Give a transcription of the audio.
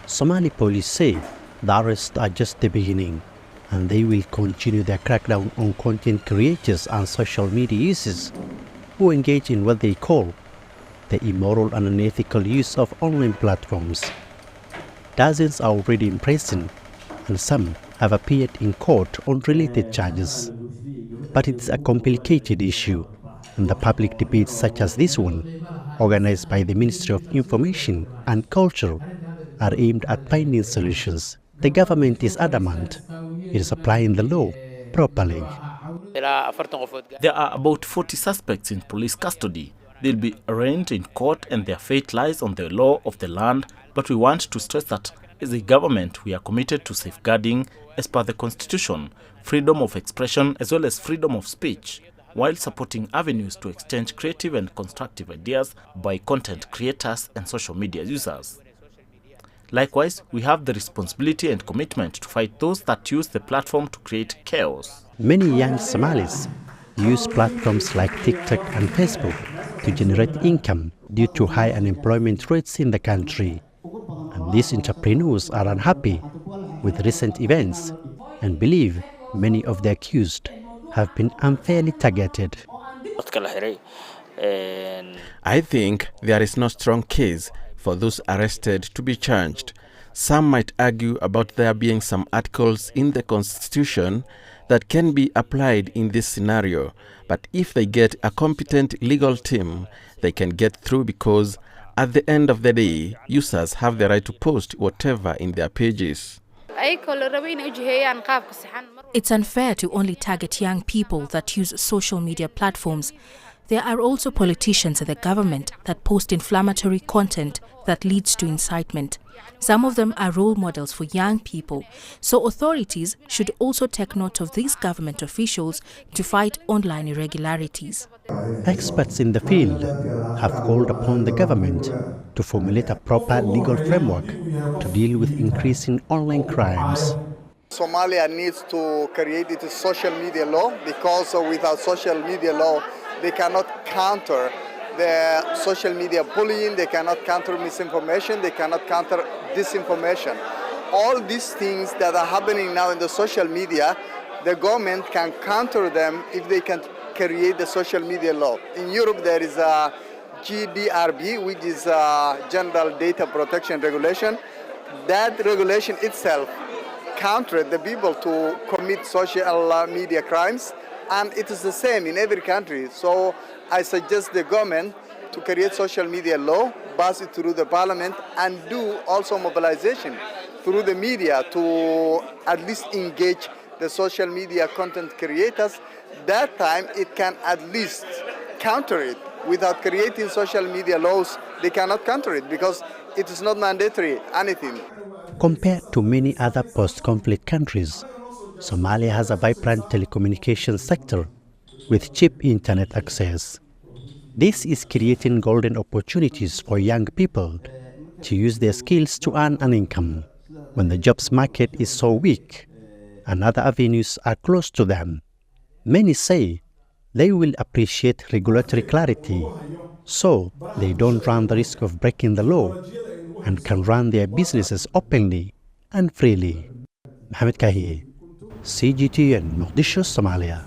Somali police say the arrests are just the beginning, and they will continue their crackdown on content creators and social media users who engage in what they call the immoral and unethical use of online platforms. Dozens are already in prison, and some have appeared in court on related charges. But it's a complicated issue, and the public debates such as this one, organized by the Ministry of Information and Culture, are aimed at finding solutions. The government is adamant it is applying the law properly. There are about 40 suspects in police custody. They'll be arraigned in court and their fate lies on the law of the land, but we want to stress that as a government we are committed to safeguarding, as per the Constitution, freedom of expression as well as freedom of speech, while supporting avenues to exchange creative and constructive ideas by content creators and social media users. Likewise, we have the responsibility and commitment to fight those that use the platform to create chaos. Many young Somalis use platforms like TikTok and Facebook to generate income due to high unemployment rates in the country. And these entrepreneurs are unhappy with recent events and believe many of the accused have been unfairly targeted. I think there is no strong case for those arrested to be charged. Some might argue about there being some articles in the Constitution that can be applied in this scenario, but if they get a competent legal team, they can get through, because at the end of the day, users have the right to post whatever in their pages. It's unfair to only target young people that use social media platforms. There are also politicians in the government that post inflammatory content that leads to incitement. Some of them are role models for young people, so authorities should also take note of these government officials to fight online irregularities. Experts in the field have called upon the government to formulate a proper legal framework to deal with increasing online crimes. Somalia needs to create its social media law, because without social media law, they cannot counter the social media bullying, they cannot counter misinformation, they cannot counter disinformation. All these things that are happening now in the social media, the government can counter them if they can create the social media law. In Europe, there is a GDRB, which is a General Data Protection Regulation. That regulation itself countered the people to commit social media crimes, and it is the same in every country. So I suggest the government to create social media law, pass it through the parliament, and do also mobilization through the media to at least engage the social media content creators. That time it can at least counter it. Without creating social media laws, they cannot counter it because it is not mandatory, anything. Compared to many other post-conflict countries, Somalia has a vibrant telecommunications sector with cheap internet access. This is creating golden opportunities for young people to use their skills to earn an income when the jobs market is so weak and other avenues are close to them. Many say they will appreciate regulatory clarity so they don't run the risk of breaking the law and can run their businesses openly and freely. Mohamed Kahi, CGTN, Mogadishu, Somalia.